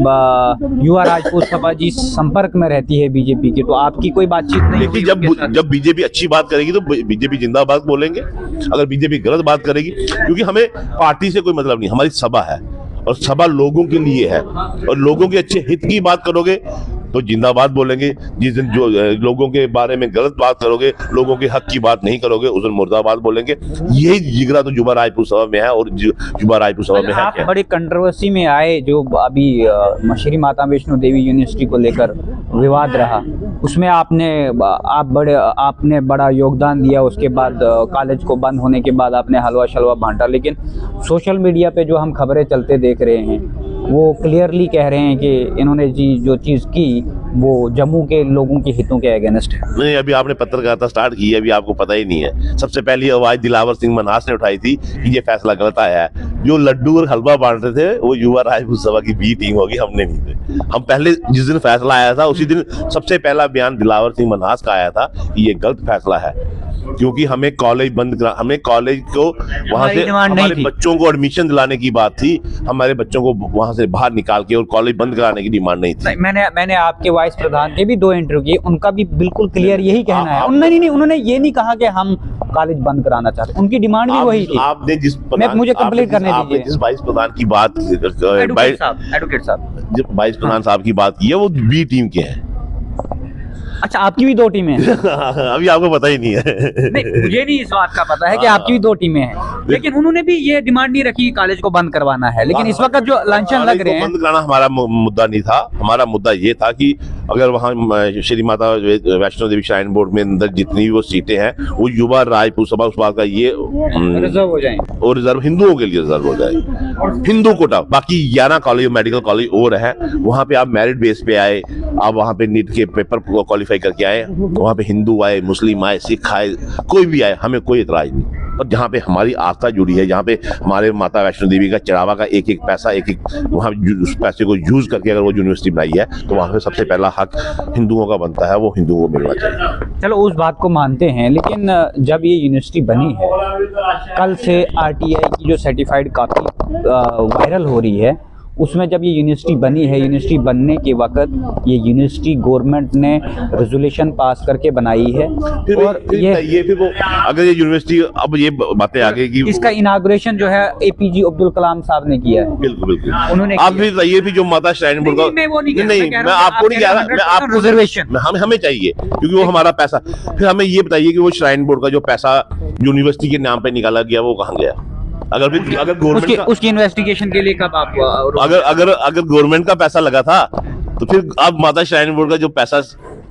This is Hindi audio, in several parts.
युवा राजपूत सभा जी संपर्क में रहती है बीजेपी के, तो आपकी कोई बातचीत नहीं हुई? जब बीजेपी अच्छी बात करेगी तो बीजेपी जिंदाबाद बोलेंगे, अगर बीजेपी गलत बात करेगी, क्योंकि हमें पार्टी से कोई मतलब नहीं, हमारी सभा है और सभा लोगों के लिए है, और लोगों के अच्छे हित की बात करोगे तो जिंदाबाद बोलेंगे। जिस दिन जो लोगों के बारे में गलत बात करोगे, लोगों के हक की बात नहीं करोगे, उस दिन मुर्दाबाद बोलेंगे। यही जिगरा तो युवा राजपूत सभा में है, और युवा राजपूत सभा में है। आप बड़ी कंट्रोवर्सी में आए, जो अभी श्री माता वैष्णो देवी यूनिवर्सिटी को लेकर विवाद रहा, उसमें आपने बड़ा योगदान दिया। उसके बाद कॉलेज को बंद होने के बाद आपने हलवा शलवा बांटा, लेकिन सोशल मीडिया पे जो हम खबरें चलते देख रहे हैं वो क्लियरली कह रहे हैं कि इन्होंने जो चीज़ की वो जम्मू के लोगों के हितों के अगेंस्ट है। नहीं, अभी आपने पत्रकारिता स्टार्ट की है, अभी आपको पता ही नहीं है। सबसे पहली आवाज दिलावर सिंह मन्हास ने उठाई थी कि ये फैसला गलत आया है। जो लड्डू और हलवा बांट रहे थे वो युवा राजपूत सभा की बी टीम होगी, हमने नहीं थे। हम पहले जिस दिन फैसला आया था उसी दिन सबसे पहला बयान दिलावर सिंह मन्हास का आया था कि ये गलत फैसला है, क्योंकि हमें कॉलेज हमें कॉलेज को वहां से हमारे बच्चों को एडमिशन दिलाने की बात थी, हमारे बच्चों को वहां से बाहर निकाल के और कॉलेज बंद कराने की डिमांड नहीं थी। मैंने आपके वाइस प्रधान के भी 2 इंटरव्यू किए, उनका भी बिल्कुल क्लियर यही कहना है। उन्होंने ये नहीं कहा कि हम कॉलेज बंद कराना चाहते, उनकी डिमांड भी वही थी। आपने मुझे कंप्लीट करने दीजिए। जिस वाइस प्रधान की बात, एडवोकेट साहब, जिस वाइस प्रधान साहब की बात की है वो बी टीम के हैं। अच्छा, आपकी भी 2 टीमें हैं? अभी आपको पता ही नहीं है। नहीं, मुझे नहीं इस बात का पता है कि आपकी भी 2 टीमें हैं, लेकिन उन्होंने भी ये डिमांड नहीं रखी कॉलेज को बंद करवाना है। लेकिन इस वक्त जो लांछन लग रहे हैं, बंद कराना हमारा मुद्दा नहीं था। हमारा मुद्दा ये था कि अगर वहाँ श्री माता वैष्णो देवी श्राइन बोर्ड में अंदर जितनी भी वो सीटें हैं वो युवा राजपूत सभा उस बात का ये रिजर्व हो जाए, और रिजर्व हिंदुओं के लिए रिजर्व हो जाए, हिंदू कोटा। बाकी 11 कॉलेज मेडिकल कॉलेज और है, वहाँ पे आप मेरिट बेस पे आए, आप वहाँ पे नीट के पेपर क्वालिफाई करके आए, वहाँ पे हिंदू आए, मुस्लिम आए, सिख आए, कोई भी आए, हमें कोई इतराज नहीं। और जहाँ पे हमारी आस्था जुड़ी है, जहाँ पे हमारे माता वैष्णो देवी का चढ़ावा का एक एक पैसा, एक एक वहाँ उस पैसे को यूज करके अगर वो यूनिवर्सिटी बनाई है तो वहाँ पे सबसे पहला हक हिंदुओं का बनता है, वो हिंदुओं को मिलना चाहिए। चलो उस बात को मानते हैं, लेकिन जब ये यूनिवर्सिटी बनी है, कल से आरटीआई की जो सर्टिफाइड कॉपी वायरल हो रही है, उसमें जब ये यूनिवर्सिटी बनी है, यूनिवर्सिटी बनने के वक्त ये यूनिवर्सिटी गवर्नमेंट ने रेजोल्यूशन पास करके बनाई है। और फिर वो अगर ये यूनिवर्सिटी, अब ये बातें आगे की, इसका इनाग्रेशन जो है एपीजे अब्दुल कलाम साहब ने किया है। बिल्कुल उन्होंने। आप फिर ये भी जो माता श्राइन बोर्ड का, नहीं मैं आपको नहीं कह रहा, मैं आपको रिजर्वेशन हमें चाहिए, क्योंकि वो हमारा पैसा। फिर हमें ये बताइए कि वो श्राइन बोर्ड का जो पैसा यूनिवर्सिटी के नाम पे निकाला गया वो कहाँ गया? अगर गवर्नमेंट उसकी इन्वेस्टिगेशन के लिए कब आप, अगर गवर्नमेंट का पैसा लगा था तो फिर अब माता श्राइन बोर्ड का जो पैसा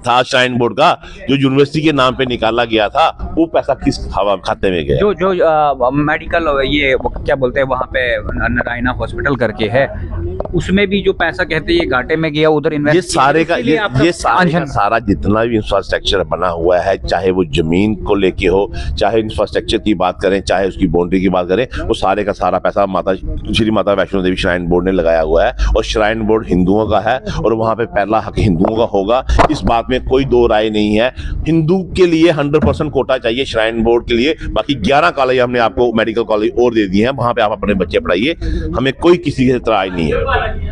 था, श्राइन बोर्ड का जो यूनिवर्सिटी के नाम पे निकाला गया था, वो पैसा किस खाते में गया? जो मेडिकल ये क्या बोलते हैं वहाँ पे नारायणा हॉस्पिटल करके है, उसमें भी जो पैसा कहते हैं ये घाटे में गया, उधर ये सारे का ये सारा जितना भी इंफ्रास्ट्रक्चर बना हुआ है, चाहे वो जमीन को लेके हो, चाहे इंफ्रास्ट्रक्चर की बात करें, चाहे उसकी बाउंड्री की बात करें, वो सारे का सारा पैसा श्री माता वैष्णो देवी श्राइन बोर्ड ने लगाया हुआ है। और श्राइन बोर्ड हिंदुओं का है और वहाँ पे पहला हक हिंदुओं का होगा, इस बात में कोई दो राय नहीं है। हिंदू के लिए 100% कोटा चाहिए श्राइन बोर्ड के लिए। बाकी 11 कॉलेज हमने आपको मेडिकल कॉलेज और दे दिए हैं, वहाँ पे आप अपने बच्चे पढ़ाइए, हमें कोई किसी से इतराज नहीं है,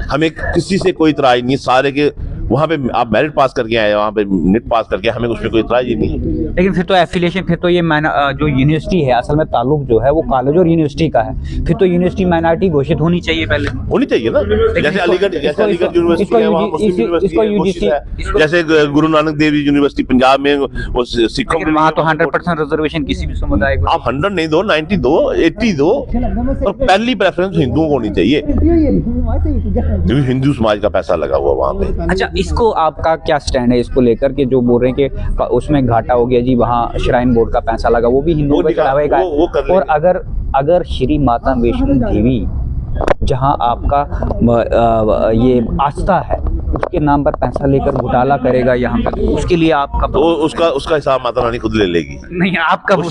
हमें किसी से कोई इतराज नहीं। सारे के वहाँ पे आप मेरिट पास करके आए, वहाँ पे नेट पास करके, हमें उसमें कोई इतराज ही नहीं है। लेकिन फिर तो एफिलिएशन, फिर तो ये जो यूनिवर्सिटी है असल में ताल्लुक जो है वो कॉलेज और यूनिवर्सिटी का है, फिर तो यूनिवर्सिटी माइनॉरिटी घोषित होनी चाहिए, पहले होनी चाहिए ना। जैसे अलीगढ़ यूनिवर्सिटी है, वहाँ मुस्लिम यूनिवर्सिटी है, जैसे गुरु नानक देव यूनिवर्सिटी पंजाब में वो सिखों में, वहाँ तो 100% रिजर्वेशन किसी भी समुदाय को। आप 100 नहीं दो, 90 दो, 80 दो, और पहली प्रेफरेंस हिंदुओं को होनी चाहिए, क्योंकि हिंदू समाज का पैसा लगा हुआ वहाँ पे। अच्छा, इसको आपका क्या स्टैंड है इसको लेकर के, जो बोल रहे हैं कि उसमें घाटा हो गया जी, वहाँ श्राइन बोर्ड का पैसा लगा, वो भी हिंदुओं पे चढ़ावे का, और अगर श्री माता वैष्णो देवी जहाँ आपका ये आस्था है उसके नाम पर पैसा लेकर घोटाला करेगा यहाँ पे, उसके लिए आपका तो उसका हिसाब माता रानी खुद ले लेगी। नहीं, आपका वो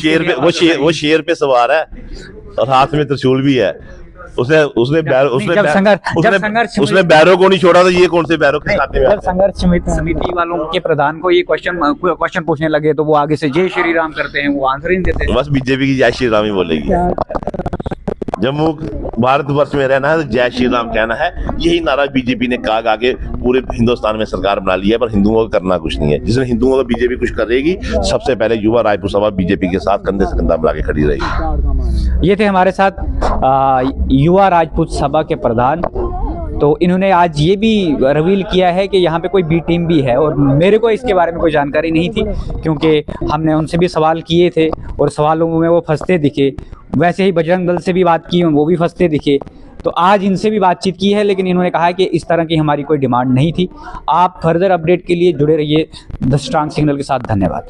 शेर पे सवार है और हाथ में त्रिशूल भी है। उसने बैरों को नहीं छोड़ा, तो ये कौन से बैरों के साथ? जब संघर्ष समिति वालों के प्रधान को ये क्वेश्चन पूछने लगे तो वो आगे से जय श्री राम करते हैं, वो आंसर ही नहीं देते। बस बीजेपी की जय श्री राम ही बोलेगी। जम्मू भारतवर्ष में रहना है तो जय श्री राम कहना है, यही नारा बीजेपी ने कहा आगे पूरे हिंदुस्तान में सरकार बना ली है, पर हिंदुओं को करना कुछ नहीं है। जिसने हिंदुओं को बीजेपी कुछ करेगी, सबसे पहले युवा रायपुर सभा बीजेपी के साथ कंधे से कंधा मिला के खड़ी रहेगी। ये थे हमारे साथ युवा राजपूत सभा के प्रधान। तो इन्होंने आज ये भी रिवील किया है कि यहाँ पे कोई बी टीम भी है, और मेरे को इसके बारे में कोई जानकारी नहीं थी, क्योंकि हमने उनसे भी सवाल किए थे और सवालों में वो फंसते दिखे। वैसे ही बजरंग दल से भी बात की, वो भी फंसते दिखे। तो आज इनसे भी बातचीत की है, लेकिन इन्होंने कहा है कि इस तरह की हमारी कोई डिमांड नहीं थी। आप फर्दर अपडेट के लिए जुड़े रहिए द स्ट्रांग सिग्नल के साथ। धन्यवाद।